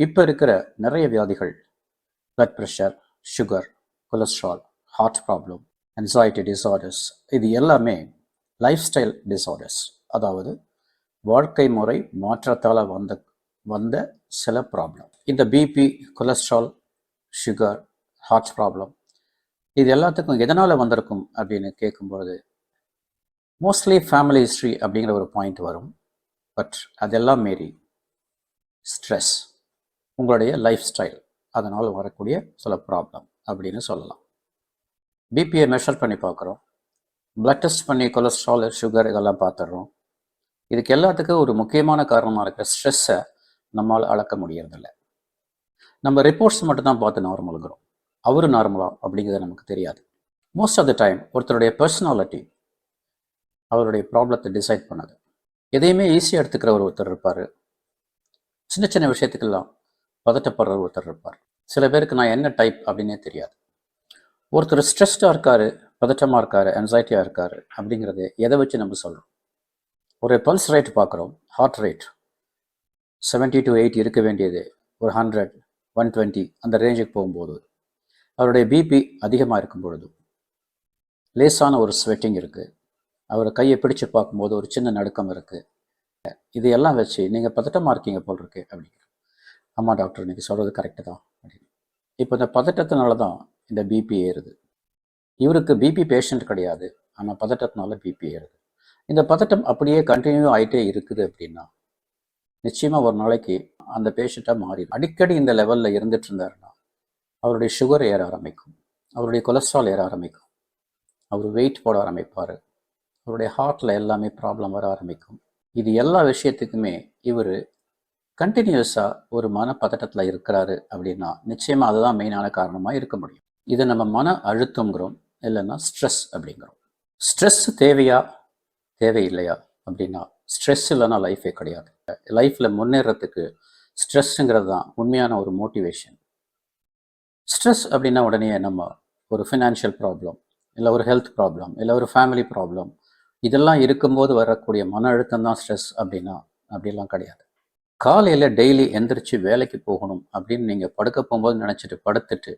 இப்போ இருக்கிற நிறைய வியாதிகள், blood pressure, sugar, cholesterol, heart problem, anxiety disorders, இது எல்லாமே லைஃப் ஸ்டைல் டிசார்டர்ஸ். அதாவது வாழ்க்கை முறை மாற்றத்தால் வந்த சில ப்ராப்ளம். இந்த BP, cholesterol, sugar, heart problem, இது எல்லாத்துக்கும் எதனால் வந்திருக்கும் அப்படின்னு கேட்கும்பொழுது மோஸ்ட்லி ஃபேமிலி ஹிஸ்ட்ரி அப்படிங்கிற ஒரு பாயிண்ட் வரும். பட் அதெல்லாம் மீறி ஸ்ட்ரெஸ், உங்களுடைய லைஃப் ஸ்டைல், அதனால் வரக்கூடிய சில ப்ராப்ளம் அப்படின்னு சொல்லலாம். பிபியை மெஷர் பண்ணி பார்க்குறோம், பிளட் டெஸ்ட் பண்ணி கொலஸ்ட்ரால், சுகர் இதெல்லாம் பார்த்துடுறோம். இதுக்கு எல்லாத்துக்கும் ஒரு முக்கியமான காரணமாக இருக்கிற ஸ்ட்ரெஸ்ஸை நம்மளால் அளக்க முடியறதில்ல. நம்ம ரிப்போர்ட்ஸ் மட்டும்தான் பார்த்து நார்மலுங்கிறோம். அவரு நார்மலா அப்படிங்கிறது நமக்கு தெரியாது. மோஸ்ட் ஆஃப் த டைம் ஒருத்தருடைய பர்சனாலிட்டி அவருடைய ப்ராப்ளத்தை டிசைட் பண்ணது. எதையுமே ஈஸியாக எடுத்துக்கிற ஒருத்தர் இருப்பார். சின்ன சின்ன விஷயத்துக்கெல்லாம் பதட்டப்படுற ஒருத்தர் இருப்பார். சில பேருக்கு நான் என்ன டைப் அப்படின்னே தெரியாது. ஒருத்தர் ஸ்ட்ரெஸ்டாக இருக்காரு, பதட்டமாக இருக்காரு, ஆன்சைட்டியாக இருக்காரு அப்படிங்கிறது எதை வச்சு நம்ம சொல்கிறோம்? ஒரு பல்ஸ் ரேட் பார்க்குறோம், ஹார்ட் ரேட் 70 to 80 இருக்க வேண்டியது ஒரு 100, 120 அந்த ரேஞ்சுக்கு போகும்போது, அவருடைய பிபி அதிகமாக இருக்கும் பொழுது லேசான ஒரு ஸ்வெட்டிங் இருக்குது, அவர் கையை பிடிச்சு பார்க்கும்போது ஒரு சின்ன நடுக்கம் இருக்குது. இது எல்லாம் வச்சு நீங்கள் பதட்டமாக இருக்கீங்க போல் இருக்கு அப்படிங்கிற. ஆமாம் டாக்டர், நீங்கள் சொல்கிறது கரெக்டு தான் அப்படின்னு. இப்போ இந்த பதட்டத்தினால தான் இந்த பிபி ஏறுது. இவருக்கு பிபி பேஷண்ட் கிடையாது, ஆனால் பதட்டத்தினால பிபி ஏறுது. இந்த பதட்டம் அப்படியே கண்டினியூ ஆகிட்டே இருக்குது அப்படின்னா நிச்சயமாக ஒரு நாளைக்கு அந்த பேஷண்ட்டாக மாறிடும். அடிக்கடி இந்த லெவலில் இருந்துட்டு இருந்தாருன்னா அவருடைய சுகர் ஏற ஆரம்பிக்கும், அவருடைய கொலஸ்ட்ரால் ஏற ஆரம்பிக்கும், அவர் வெயிட் போட ஆரம்பிப்பார், அவருடைய ஹார்ட்டில் எல்லாமே ப்ராப்ளம் வர ஆரம்பிக்கும். இது எல்லா விஷயத்துக்குமே இவர் கண்டினியூஸாக ஒரு மனப்பதட்டத்தில் இருக்கிறாரு அப்படின்னா நிச்சயமாக அதுதான் மெயினான காரணமாக இருக்க முடியும். இதை நம்ம மன அழுத்தங்கிறோம், இல்லைன்னா ஸ்ட்ரெஸ் அப்படிங்கிறோம். ஸ்ட்ரெஸ் தேவையா தேவையில்லையா அப்படின்னா, ஸ்ட்ரெஸ் இல்லைன்னா லைஃபே கிடையாது. லைஃப்பில் முன்னேறத்துக்கு ஸ்ட்ரெஸ்ஸுங்கிறது தான் உண்மையான ஒரு மோட்டிவேஷன். ஸ்ட்ரெஸ் அப்படின்னா உடனே நம்ம ஒரு ஃபினான்ஷியல் ப்ராப்ளம், இல்லை ஒரு ஹெல்த் ப்ராப்ளம், இல்லை ஒரு ஃபேமிலி ப்ராப்ளம், இதெல்லாம் இருக்கும்போது வரக்கூடிய மன அழுத்தம் தான் ஸ்ட்ரெஸ் அப்படின்னா அப்படிலாம் கிடையாது. காலையில் டெய்லி எந்திரிச்சு வேலைக்கு போகணும் அப்படின்னு நீங்கள் படுக்க போகும்போது நினச்சிட்டு படுத்துட்டு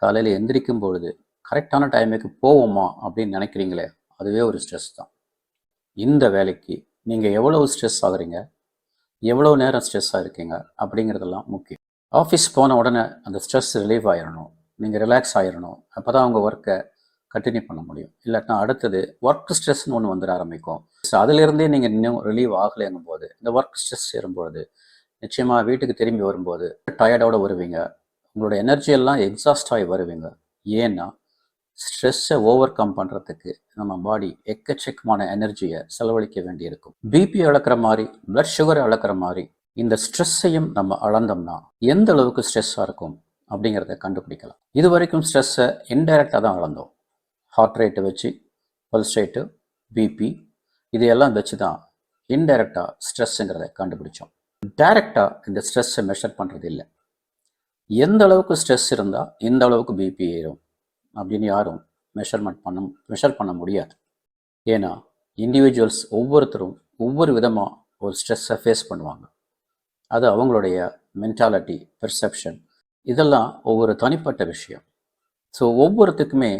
காலையில் எந்திரிக்கும் பொழுது கரெக்டான டைமுக்கு போவோமா அப்படின்னு நினைக்கிறீங்களே, அதுவே ஒரு ஸ்ட்ரெஸ் தான். இந்த வேலைக்கு நீங்கள் எவ்வளவு ஸ்ட்ரெஸ் ஆகுறீங்க, எவ்வளோ நேரம் ஸ்ட்ரெஸ்ஸாக இருக்கீங்க அப்படிங்கிறதெல்லாம் முக்கியம். ஆஃபீஸ் போன உடனே அந்த ஸ்ட்ரெஸ் ரிலீவ் ஆகிடணும், நீங்கள் ரிலாக்ஸ் ஆகிடணும். அப்போ தான் அவங்க ஒர்க்கை கண்டினியூ பண்ண முடியும். இல்லாட்டினா அடுத்தது ஒர்க் ஸ்ட்ரெஸ்ன்னு ஒன்று வந்துட ஆரம்பிக்கும். ஸோ அதிலிருந்தே நீங்கள் இன்னும் ரிலீவ் ஆகலைங்கும் போது இந்த ஒர்க் ஸ்ட்ரெஸ் சேரும்பொழுது நிச்சயமாக வீட்டுக்கு திரும்பி வரும்போது டயர்டோடு வருவீங்க, உங்களோட எனர்ஜியெல்லாம் எக்ஸாஸ்ட் ஆகி வருவீங்க. ஏன்னா ஸ்ட்ரெஸ்ஸை ஓவர் கம் பண்ணுறதுக்கு நம்ம பாடி எக்கச்சக்கமான எனர்ஜியை செலவழிக்க வேண்டியிருக்கும். பிபி அளக்கிற மாதிரி, பிளட் சுகரை அளக்கிற மாதிரி இந்த ஸ்ட்ரெஸ்ஸையும் நம்ம அளந்தோம்னா எந்த அளவுக்கு ஸ்ட்ரெஸ்ஸாக இருக்கும் அப்படிங்கிறத கண்டுபிடிக்கலாம். இது வரைக்கும் ஸ்ட்ரெஸ்ஸை இன்டைரக்டாக தான் அளந்தோம். ஹார்ட் ரேட்டை வச்சு, பல்ஸ் ரேட்டு, பிபி இதையெல்லாம் வச்சு தான் இன்டைரக்டாக ஸ்ட்ரெஸ்ஸுங்கிறத கண்டுபிடிச்சோம். டைரக்டாக இந்த ஸ்ட்ரெஸ்ஸை மெஷர் பண்ணுறது இல்லை. எந்த அளவுக்கு ஸ்ட்ரெஸ் இருந்தால் இந்த அளவுக்கு பிபி ஏறும் அப்படின்னு யாரும் மெஷர் பண்ண முடியாது. ஏன்னா இண்டிவிஜுவல்ஸ் ஒவ்வொருத்தரும் ஒவ்வொரு விதமாக ஒரு ஸ்ட்ரெஸ்ஸை ஃபேஸ் பண்ணுவாங்க. அது அவங்களுடைய மென்டாலிட்டி, பெர்செப்ஷன், இதெல்லாம் ஒவ்வொரு தனிப்பட்ட விஷயம். ஸோ ஒவ்வொருத்துக்குமே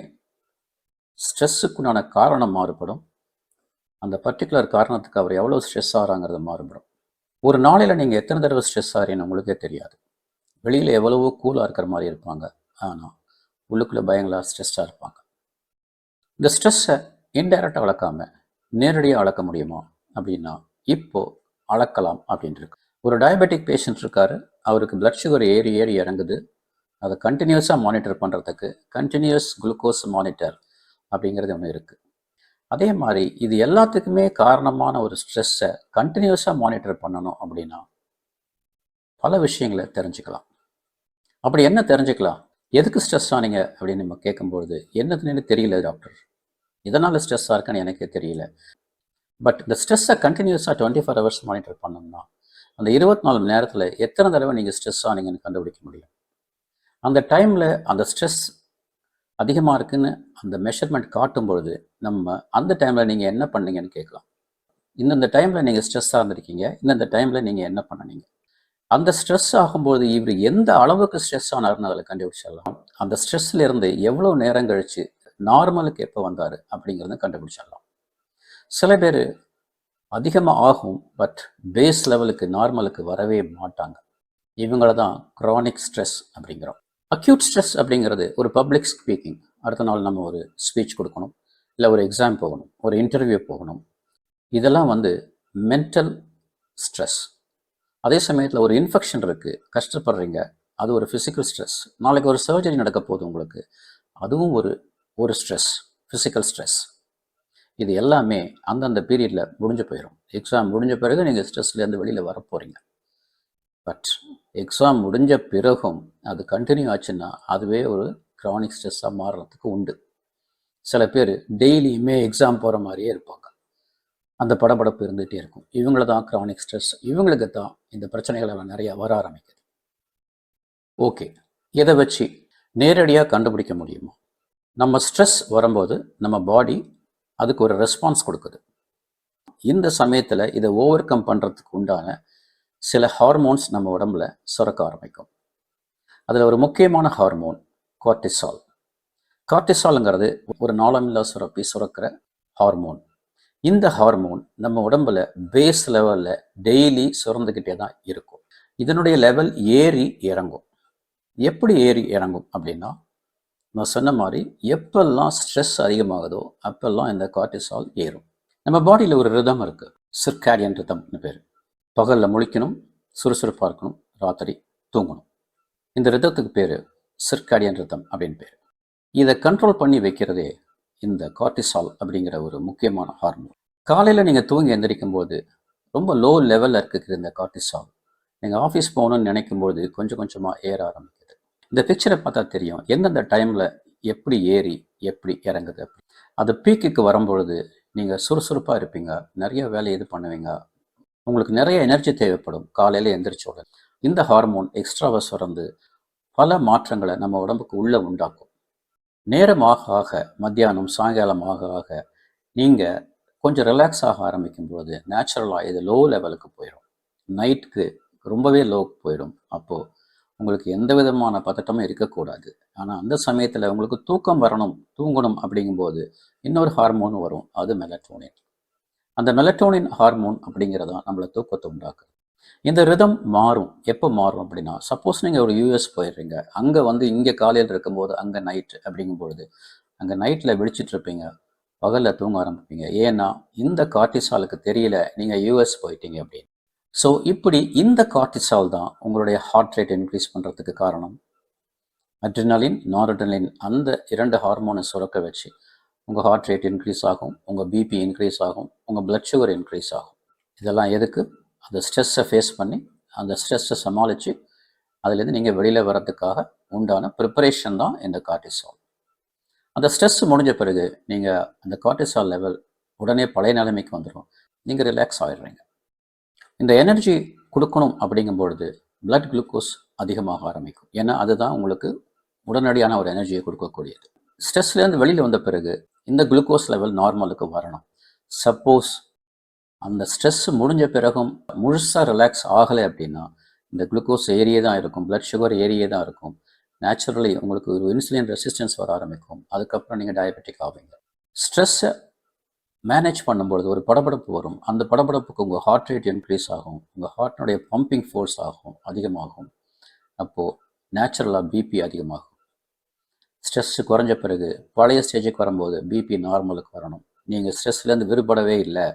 ஸ்ட்ரெஸ்ஸுக்குண்டான காரணம் மாறுபடும். அந்த பர்டிகுலர் காரணத்துக்கு அவர் எவ்வளோ ஸ்ட்ரெஸ் ஆகிறாங்கிறது மாறுபடும். ஒரு நாளையில் நீங்கள் எத்தனை தடவை ஸ்ட்ரெஸ் ஆகிறீன்னு உங்களுக்கே தெரியாது. வெளியில் எவ்வளவோ கூலாக இருக்கிற மாதிரி இருப்பாங்க, ஆனால் உள்ளுக்குள்ளே பயங்கர ஸ்ட்ரெஸ்ஸாக இருப்பாங்க. இந்த ஸ்ட்ரெஸ்ஸை இன்டைரக்டாக அளக்காமல் நேரடியாக அளக்க முடியுமா அப்படின்னா இப்போது அளக்கலாம் அப்படின்ட்டு இருக்கு. ஒரு டயபெட்டிக் பேஷண்ட் இருக்கார், அவருக்கு பிளட் சுகர் ஏறி ஏறி இறங்குது. அதை கண்டினியூஸாக மானிட்டர் பண்ணுறதுக்கு கண்டினியூஸ் குளுக்கோஸ் மானிட்டர் அப்படிங்கிறது ஒன்று இருக்குது. அதே மாதிரி இது எல்லாத்துக்குமே காரணமான ஒரு ஸ்ட்ரெஸ்ஸை கண்டினியூஸாக மானிட்டர் பண்ணணும் அப்படின்னா பல விஷயங்களை தெரிஞ்சுக்கலாம். அப்படி என்ன தெரிஞ்சுக்கலாம்? எதுக்கு ஸ்ட்ரெஸ் ஆனீங்க அப்படின்னு நம்ம கேட்கும்பொழுது என்னதுன்னு தெரியல டாக்டர், இதனால் ஸ்ட்ரெஸ்ஸாக இருக்குன்னு எனக்கே தெரியல. பட் இந்த ஸ்ட்ரெஸ்ஸை கண்டினியூஸாக 24 hours மானிட்டர் பண்ணோம்னா அந்த 24 மணி நேரத்தில் எத்தனை தடவை நீங்கள் ஸ்ட்ரெஸ் ஆனீங்கன்னு கண்டுபிடிக்க முடியும். அந்த டைமில் அந்த ஸ்ட்ரெஸ் அதிகமாக இருக்குன்னு அந்த மெஷர்மெண்ட் காட்டும் பொழுது நம்ம அந்த டைமில் நீங்கள் என்ன பண்ணீங்கன்னு கேட்கலாம். இந்தந்த டைமில் நீங்கள் ஸ்ட்ரெஸ்ஸாக இருந்திருக்கீங்க, இந்தந்த டைமில் நீங்கள் என்ன பண்ணினீங்க, அந்த ஸ்ட்ரெஸ் ஆகும்போது இவர் எந்த அளவுக்கு ஸ்ட்ரெஸ் ஆனார்னு அதில் கண்டுபிடிச்சிடலாம். அந்த ஸ்ட்ரெஸ்ல இருந்து எவ்வளோ நேரம் கழிச்சு நார்மலுக்கு எப்போ வந்தார் அப்படிங்கிறத கண்டுபிடிச்சிடலாம். சில பேர் அதிகமாக ஆகும், பட் பேஸ் லெவலுக்கு நார்மலுக்கு வரவே மாட்டாங்க. இவங்கள தான் க்ரானிக் ஸ்ட்ரெஸ் அப்படிங்கிறோம். அக்யூட் ஸ்ட்ரெஸ் அப்படிங்கிறது ஒரு பப்ளிக் ஸ்பீக்கிங். அடுத்த நாள் நம்ம ஒரு ஸ்பீச் கொடுக்கணும், இல்லை ஒரு எக்ஸாம் போகணும், ஒரு இன்டர்வியூ போகணும். இதெல்லாம் மென்டல் ஸ்ட்ரெஸ். அதே சமயத்தில் ஒரு இன்ஃபெக்ஷன் இருக்குது, கஷ்டப்படுறீங்க, அது ஒரு ஃபிசிக்கல் ஸ்ட்ரெஸ். நாளைக்கு ஒரு சர்ஜரி நடக்க போகுது உங்களுக்கு, அதுவும் ஒரு ஸ்ட்ரெஸ், ஃபிசிக்கல் ஸ்ட்ரெஸ். இது எல்லாமே அந்தந்த பீரியடில் முடிஞ்சு போயிடும். எக்ஸாம் முடிஞ்ச பிறகு நீங்கள் ஸ்ட்ரெஸ்லேருந்து வெளியில் வர போகிறீங்க. பட் எக்ஸாம் முடிஞ்ச பிறகும் அது கண்டினியூ ஆச்சுன்னா அதுவே ஒரு க்ரானிக் ஸ்ட்ரெஸ்ஸாக மாறுறதுக்கு உண்டு. சில பேர் டெய்லியுமே எக்ஸாம் போகிற மாதிரியே இருப்பாங்க, அந்த படபடப்பு இருந்துகிட்டே இருக்கும். இவங்கள தான் க்ரானிக் ஸ்ட்ரெஸ். இவங்களுக்கு தான் இந்த பிரச்சனைகள் எல்லாம் நிறையா வர ஆரம்பிக்குது. ஓகே, இதை வச்சு நேரடியாக கண்டுபிடிக்க முடியுமா? நம்ம ஸ்ட்ரெஸ் வரும்போது நம்ம பாடி அதுக்கு ஒரு ரெஸ்பான்ஸ் கொடுக்குது. இந்த சமயத்தில் இதை ஓவர் கம் பண்ணுறதுக்கு உண்டான சில ஹார்மோன்ஸ் நம்ம உடம்புல சுரக்க ஆரம்பிக்கும். அதில் ஒரு முக்கியமான ஹார்மோன் கார்டிசால். கார்டிசாலுங்கிறது ஒரு நாளமில்லா சுரப்பி சுரக்கிற ஹார்மோன். இந்த ஹார்மோன் நம்ம உடம்புல பேஸ் லெவலில் டெய்லி சுரந்துக்கிட்டே தான் இருக்கும். இதனுடைய லெவல் ஏறி இறங்கும். எப்படி ஏறி இறங்கும் அப்படின்னா, நான் சொன்ன மாதிரி எப்பெல்லாம் ஸ்ட்ரெஸ் அதிகமாகுதோ அப்பெல்லாம் இந்த கார்டிசால் ஏறும். நம்ம பாடியில் ஒரு ரிதம் இருக்குது, சிர்காடியன் ரிதம்னு பேர். பகலில் முழிக்கணும், சுறுசுறுப்பாக இருக்கணும், ராத்திரி தூங்கணும். இந்த ரிதத்துக்கு பேர் சிர்காடியன் ரிதம் அப்படின்னு பேர். இதை கண்ட்ரோல் பண்ணி வைக்கிறதே இந்த கார்டிசால் அப்படிங்கிற ஒரு முக்கியமான ஹார்மோன். காலையில் நீங்கள் தூங்கி எந்திரிக்கும் போது ரொம்ப லோ லெவலில் இருக்கிற இந்த கார்டிசால் நீங்கள் ஆஃபீஸ் போகணும்னு நினைக்கும்போது கொஞ்சம் கொஞ்சமாக ஏற ஆரம்பிக்குது. இந்த பிக்சரை பார்த்தா தெரியும் எந்தெந்த டைமில் எப்படி ஏறி எப்படி இறங்குது அப்படி. அது பீக்குக்கு வரும்பொழுது நீங்கள் சுறுசுறுப்பாக இருப்பீங்க, நிறைய வேலை பண்ணுவீங்க, உங்களுக்கு நிறைய எனர்ஜி தேவைப்படும் காலையில் எந்திரிச்ச உடனே. இந்த ஹார்மோன் எக்ஸ்ட்ராவாக சுரந்து பல மாற்றங்களை நம்ம உடம்புக்கு உள்ளே உண்டாக்கும். நேரமாக ஆக, மத்தியானம் சாயங்காலம் ஆக ஆக நீங்கள் கொஞ்சம் ரிலாக்ஸ் ஆக ஆரம்பிக்கும் போது நேச்சுரலாக இது லோ லெவலுக்கு போயிடும். நைட்டுக்கு ரொம்பவே லோவுக்கு போயிடும். அப்போது உங்களுக்கு எந்த விதமான பதட்டமும் இருக்கக்கூடாது. ஆனால் அந்த சமயத்தில் உங்களுக்கு தூக்கம் வரணும், தூங்கணும் அப்படிங்கும்போது இன்னொரு ஹார்மோன் வரும், அது மெலட்டோனின். அந்த மெலட்டோனின் ஹார்மோன் அப்படிங்கிறதான் நம்மளை தூக்கத்தை உண்டாக்குது. இந்த ரிதம் மாறும். எப்போ மாறும் அப்படின்னா, சப்போஸ் நீங்கள் ஒரு யூஎஸ் போயிடுறீங்க, அங்கே இங்கே காலையில் இருக்கும்போது அங்கே நைட்டு அப்படிங்கும்பொழுது அங்கே நைட்டில் விழிச்சிட்டு இருப்பீங்க, பகலில் தூங்க ஆரம்பிப்பீங்க. ஏன்னா இந்த கார்டிசாலுக்கு தெரியல நீங்கள் யூஎஸ் போயிட்டீங்க அப்படின்னு. ஸோ இப்படி இந்த கார்டிசால் தான் உங்களுடைய ஹார்ட் ரேட் இன்க்ரீஸ் பண்ணுறதுக்கு காரணம். அட்ரினலின், நாரட்ரினலின் அந்த 2 ஹார்மோனை சுரக்க வச்சு உங்கள் ஹார்ட் ரேட் இன்க்ரீஸ் ஆகும், உங்கள் பிபி இன்க்ரீஸ் ஆகும், உங்கள் பிளட் சுகர் இன்க்ரீஸ் ஆகும். இதெல்லாம் எதுக்கு? அந்த ஸ்ட்ரெஸ்ஸை ஃபேஸ் பண்ணி அந்த ஸ்ட்ரெஸ்ஸை சமாளித்து அதுலேருந்து நீங்கள் வெளியில் வர்றதுக்காக உண்டான ப்ரிப்பரேஷன் தான் இந்த கார்டிசால். அந்த ஸ்ட்ரெஸ் முடிஞ்ச பிறகு நீங்கள் அந்த கார்டிசால் லெவல் உடனே பழைய நிலைமைக்கு வந்துடும், நீங்கள் ரிலாக்ஸ் ஆகிடுறீங்க. இந்த எனர்ஜி கொடுக்கணும் அப்படிங்கும்பொழுது பிளட் குளுக்கோஸ் அதிகமாக ஆரம்பிக்கும். ஏன்னா அதுதான் உங்களுக்கு உடனடியான ஒரு எனர்ஜியை கொடுக்கக்கூடியது. ஸ்ட்ரெஸ்லேருந்து வெளியில் வந்த பிறகு இந்த குளுக்கோஸ் லெவல் நார்மலுக்கு வரணும். சப்போஸ் அந்த ஸ்ட்ரெஸ் முடிஞ்ச பிறகும் முழுசாக ரிலாக்ஸ் ஆகலை அப்படின்னா இந்த குளுக்கோஸ் ஏரியே தான் இருக்கும், பிளட் சுகர் ஏரியே தான் இருக்கும். நேச்சுரலி உங்களுக்கு ஒரு இன்சுலின் ரெசிஸ்டன்ஸ் வர ஆரம்பிக்கும். அதுக்கப்புறம் நீங்கள் டயபெட்டிக் ஆவீங்க. ஸ்ட்ரெஸ்ஸை மேனேஜ் பண்ணும்பொழுது ஒரு படபடப்பு வரும். அந்த படபடப்புக்கு உங்கள் ஹார்ட் ரேட் இன்க்ரீஸ் ஆகும், உங்கள் ஹார்ட்னுடைய பம்பிங் ஃபோர்ஸ் அதிகமாகும். அப்போது நேச்சுரலாக பிபி அதிகமாகும். ஸ்ட்ரெஸ்ஸு குறைஞ்ச பிறகு பழைய ஸ்டேஜுக்கு வரும்போது பிபி நார்மலுக்கு வரணும். நீங்கள் ஸ்ட்ரெஸ்லேருந்து விடுபடவே இல்லை,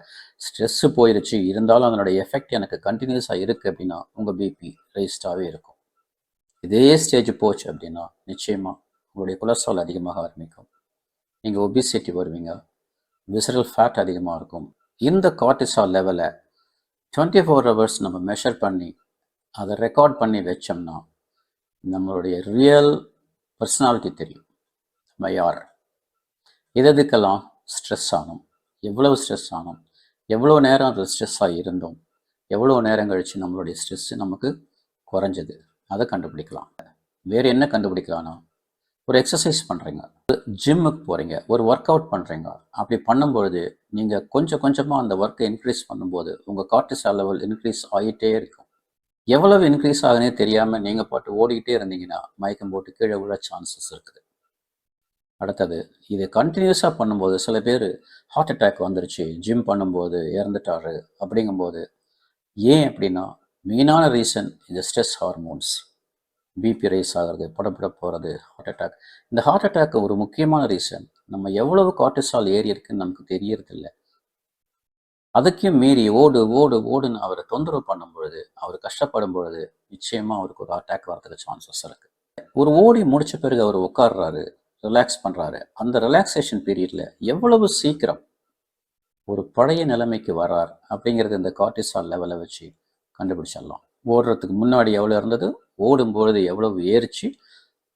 ஸ்ட்ரெஸ்ஸு போயிடுச்சு, இருந்தாலும் அதனுடைய எஃபெக்ட் எனக்கு கண்டினியூஸாக இருக்குது அப்படின்னா உங்கள் பிபி ரைஸ்டாகவே இருக்கும். இதே ஸ்டேஜ் போச்சு அப்படின்னா நிச்சயமாக உங்களுடைய கொலஸ்ட்ரால் அதிகமாக ஆரம்பிக்கும், நீங்கள் ஒபிசிட்டி வருவீங்க, விசரல் ஃபேட் அதிகமாக இருக்கும். இந்த கார்டிசால் லெவலை 24 hours நம்ம மெஷர் பண்ணி அதை ரெக்கார்ட் பண்ணி வச்சோம்னா நம்மளுடைய ரியல் பர்சனாலிட்டி தெரியும். நம்ம யார், எதுக்கெல்லாம் ஸ்ட்ரெஸ் ஆனோம், எவ்வளவு ஸ்ட்ரெஸ் ஆனோம், எவ்வளோ நேரம் அது ஸ்ட்ரெஸ்ஸாக இருந்தோம், எவ்வளோ நேரம் கழித்து நம்மளுடைய ஸ்ட்ரெஸ்ஸு நமக்கு குறைஞ்சது, அதை கண்டுபிடிக்கலாம். வேறு என்ன கண்டுபிடிக்கலாம்னா, ஒரு எக்ஸசைஸ் பண்ணுறீங்க, ஜிம்முக்கு போகிறீங்க, ஒரு ஒர்க் அவுட் பண்ணுறீங்க. அப்படி பண்ணும்பொழுது நீங்கள் கொஞ்சம் கொஞ்சமாக அந்த ஒர்க்கை இன்க்ரீஸ் பண்ணும்போது உங்கள் கார்டிசால் லெவல் இன்க்ரீஸ் ஆகிட்டே இருக்கும். எவ்வளவு இன்க்ரீஸ் ஆகுனே தெரியாமல் நீங்கள் பாட்டு ஓடிக்கிட்டே இருந்தீங்கன்னா மயக்கம் போட்டு கீழே விழ சான்சஸ் இருக்குது. அடுத்தது இது கண்டினியூஸாக பண்ணும்போது சில பேர் ஹார்ட் அட்டாக் வந்துருச்சு, ஜிம் பண்ணும்போது இறந்துட்டாரு அப்படிங்கும்போது ஏன் அப்படின்னா மெயினான ரீசன் இந்த ஸ்ட்ரெஸ் ஹார்மோன்ஸ், பிபி ரைஸ் ஆகிறது, படப்பட போகிறது, ஹார்ட் அட்டாக். இந்த ஹார்ட் அட்டாக் ஒரு முக்கியமான ரீசன் நம்ம எவ்வளவு கார்டிசால் ஏறி இருக்குன்னு நமக்கு தெரியறதில்ல. அதுக்கும் மீறி ஓடு ஓடு ஓடுன்னு அவரை தொந்தரவு பண்ணும் பொழுது, அவர் கஷ்டப்படும் பொழுது நிச்சயமாக அவருக்கு ஒரு அட்டாக் வரதுக்கு சான்சஸ் இருக்குது. ஒரு ஓடி முடிச்ச பிறகு அவர் உட்கார்றாரு, ரிலாக்ஸ் பண்ணுறாரு. அந்த ரிலாக்ஸேஷன் பீரியடில் எவ்வளவு சீக்கிரம் ஒரு பழைய நிலைமைக்கு வரார் அப்படிங்கிறது இந்த கார்டிசால் லெவலை வச்சு கண்டுபிடிச்சிடலாம். ஓடுறதுக்கு முன்னாடி எவ்வளோ இருந்தது, ஓடும்பொழுது எவ்வளவு ஏறிச்சு,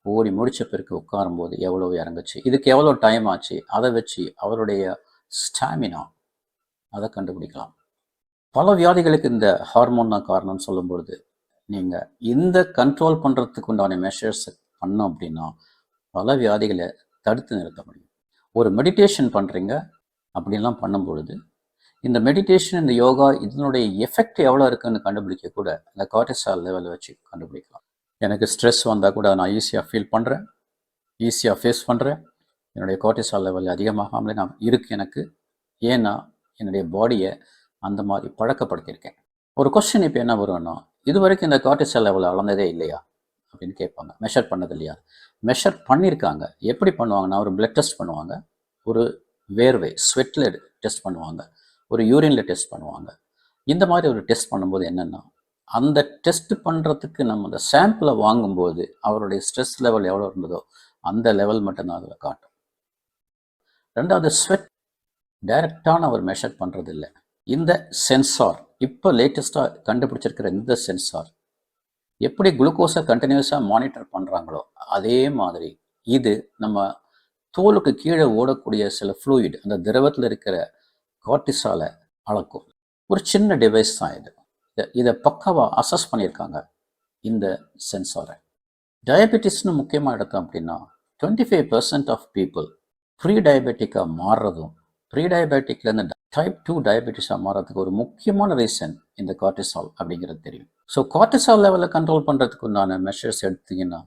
ஓடி முடித்த பிறகு உட்காரும்போது எவ்வளவு இறங்குச்சு, இதுக்கு எவ்வளோ டைம் ஆச்சு, அதை வச்சு அவருடைய ஸ்டாமினா அதை கண்டுபிடிக்கலாம். பல வியாதிகளுக்கு இந்த ஹார்மோன் தான் காரணம்னு சொல்லும் பொழுது நீங்கள் இந்த கண்ட்ரோல் பண்ணுறதுக்கு உண்டான மெஷர்ஸ் பண்ணோம் அப்படின்னா பல வியாதிகளை தடுத்து நிறுத்த முடியும். ஒரு மெடிடேஷன் பண்ணுறீங்க அப்படின்லாம் பண்ணும் பொழுது இந்த மெடிடேஷன், இந்த யோகா, இதனுடைய எஃபெக்ட் எவ்வளோ இருக்குன்னு கண்டுபிடிக்க கூட இந்த கார்டிசால் லெவலை வச்சு கண்டுபிடிக்கலாம். எனக்கு ஸ்ட்ரெஸ் வந்தால் கூட நான் ஈஸியாக ஃபீல் பண்ணுறேன், ஈஸியாக ஃபேஸ் பண்ணுறேன். என்னுடைய கார்டிசால் லெவல் அதிகமாகாமலே நான் இருக்குது எனக்கு. ஏன்னா என்னுடைய பாடியை அந்த மாதிரி பழக்கப்படுத்தியிருக்கேன். ஒரு கொஸ்டின் இப்போ என்ன வரும்னா, இது வரைக்கும் இந்த கார்டிசால் லெவல் அளந்ததே இல்லையா அப்படின்னு கேட்பாங்க. மெஷர் பண்ணது இல்லையா? மெஷர் பண்ணியிருக்காங்க. எப்படி பண்ணுவாங்கன்னா, ஒரு பிளட் டெஸ்ட் பண்ணுவாங்க, ஒரு வேர்வை ஸ்வெட்டில் டெஸ்ட் பண்ணுவாங்க, ஒரு யூரினில் டெஸ்ட் பண்ணுவாங்க. இந்த மாதிரி ஒரு டெஸ்ட் பண்ணும்போது என்னென்னா, அந்த டெஸ்ட் பண்ணுறதுக்கு நம்ம அந்த சாம்பிளை வாங்கும்போது அவருடைய ஸ்ட்ரெஸ் லெவல் எவ்வளோ இருந்ததோ அந்த லெவல் மட்டும்தான் அதில் காட்டும். ரெண்டாவது, ஸ்வெட் டைரக்டான அவர் மெஷர் பண்ணுறது இல்லை. இந்த சென்சார், இப்போ லேட்டஸ்ட்டாக கண்டுபிடிச்சிருக்கிற இந்த சென்சார் எப்படி குளுக்கோஸை கண்டினியூஸாக மானிட்டர் பண்ணுறாங்களோ அதே மாதிரி இது நம்ம தோலுக்கு கீழே ஓடக்கூடிய சில ஃப்ளூயிட், அந்த திரவத்தில் இருக்கிற கார்டிசாலை அளக்கும் ஒரு சின்ன டிவைஸ் தான் இது. இதை பக்காவாக அசஸ் பண்ணியிருக்காங்க இந்த சென்சாரை. டயபெட்டிஸ்னு முக்கியமாக எடுத்தோம் அப்படின்னா 25% ஆஃப் பீப்புள் ப்ரீ டயபெட்டிக்காக மாறுறதும், ப்ரீ டயபெட்டிக்லேருந்து டைப் 2 டயபெட்டிஸாக மாறதுக்கு ஒரு முக்கியமான ரீசன் இந்த கார்டிசால் அப்படிங்கிறது தெரியும். ஸோ கார்டிசால் லெவலை கண்ட்ரோல் பண்ணுறதுக்கு உண்டான மெஷர்ஸ் எடுத்தீங்கன்னா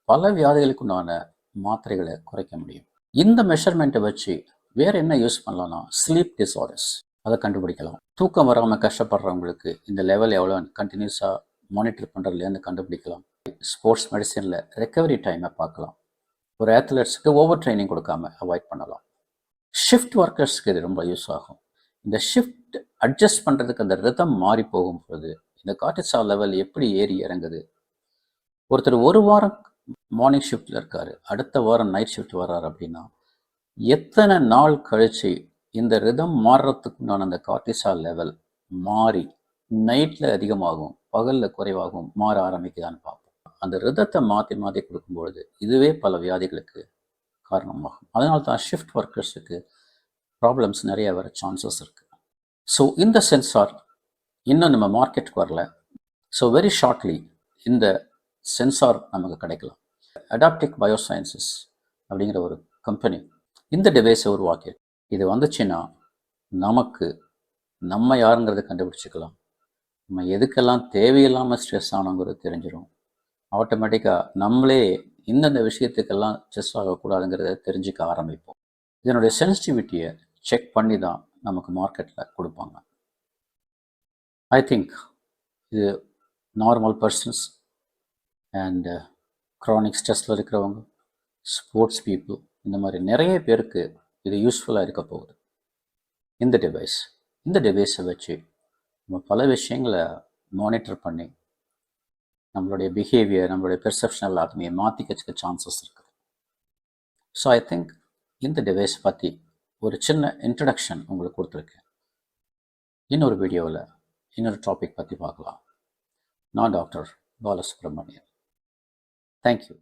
பல வியாதிகளுக்கு உண்டான மாத்திரைகளை குறைக்க முடியும். இந்த மெஷர்மெண்ட்டை வச்சு வேறு என்ன யூஸ் பண்ணலாம்னா, ஸ்லீப் டிஸார்டர்ஸ் அதை கண்டுபிடிக்கலாம். தூக்கம் வராமல் கஷ்டப்படுறவங்களுக்கு இந்த லெவல் எவ்வளோ கண்டினியூஸாக மானிட்டர் பண்ணுறதுலேருந்து கண்டுபிடிக்கலாம். ஸ்போர்ட்ஸ் மெடிசனில் ரெக்கவரி டைமை பார்க்கலாம். ஒரு அத்லெட்ஸுக்கு ஓவர் ட்ரைனிங் கொடுக்காம அவாய்ட் பண்ணலாம். ஷிஃப்ட் ஒர்க்கர்ஸ்க்கு இது ரொம்ப யூஸ் ஆகும். இந்த ஷிஃப்ட் அட்ஜஸ்ட் பண்ணுறதுக்கு அந்த ரிதம் மாறி போகும்போது இந்த கார்டிசால் லெவல் எப்படி ஏறி இறங்குது. ஒருத்தர் ஒரு வாரம் மார்னிங் ஷிஃப்டில் இருக்காரு, அடுத்த வாரம் நைட் ஷிஃப்ட் வர்றாரு அப்படின்னா எத்தனை நாள் கழிச்சு இந்த ரிதம் மாறுறதுக்குண்டான அந்த கார்டிசால் லெவல் மாறி நைட்டில் அதிகமாகும், பகலில் குறைவாகும், மாற ஆரம்பிக்குதான்னு பார்ப்போம். அந்த ரிதத்தை மாற்றி மாற்றி கொடுக்கும்பொழுது இதுவே பல வியாதிகளுக்கு காரணமாகும். அதனால தான் ஷிஃப்ட் ஒர்க்கர்ஸுக்கு ப்ராப்ளம்ஸ் நிறைய வர சான்சஸ் இருக்குது. ஸோ இந்த சென்சார் இன்னும் நம்ம மார்க்கெட்டுக்கு வரல. ஸோ வெரி ஷார்ட்லி இந்த சென்சார் நமக்கு கிடைக்கலாம். அடாப்டிக் பயோசயின்சஸ் அப்படிங்கிற ஒரு கம்பெனி இந்த டிவைஸை உருவாக்கி, இது வந்துச்சுன்னா நமக்கு நம்ம யாருங்கிறத கண்டுபிடிச்சிக்கலாம். நம்ம எதுக்கெல்லாம் தேவையில்லாமல் ஸ்ட்ரெஸ் ஆனோங்கிறது தெரிஞ்சிடும். ஆட்டோமேட்டிக்காக நம்மளே இந்தந்த விஷயத்துக்கெல்லாம் ஸ்ட்ரெஸ் ஆகக்கூடாதுங்கிறத தெரிஞ்சுக்க ஆரம்பிப்போம். இதனுடைய சென்சிட்டிவிட்டியை செக் பண்ணி தான் நமக்கு மார்க்கெட்டில் கொடுப்பாங்க. ஐ திங்க் இது நார்மல் பர்சன்ஸ் அண்ட் க்ரானிக் ஸ்ட்ரெஸ்ஸில் இருக்கிறவங்க, ஸ்போர்ட்ஸ் பீப்புள், இந்த மாதிரி நிறைய பேருக்கு இது யூஸ்ஃபுல்லாக இருக்க போகுது. இந்த டிவைஸை வச்சு நம்ம பல விஷயங்களை மானிட்டர் பண்ணி நம்மளுடைய பிஹேவியர், நம்மளுடைய பெர்செப்ஷன் எல்லாத்தையுமே மாற்றிக்க சான்சஸ் இருக்குது. ஸோ ஐ திங்க் இந்த டிவைஸ் பற்றி ஒரு சின்ன இன்ட்ரடக்ஷன் உங்களுக்கு கொடுத்துருக்கேன். இன்னொரு வீடியோவில் இன்னொரு டாபிக் பற்றி பார்க்கலாம். நான் டாக்டர் பாலசுப்ரமணியன். தேங்க்யூ.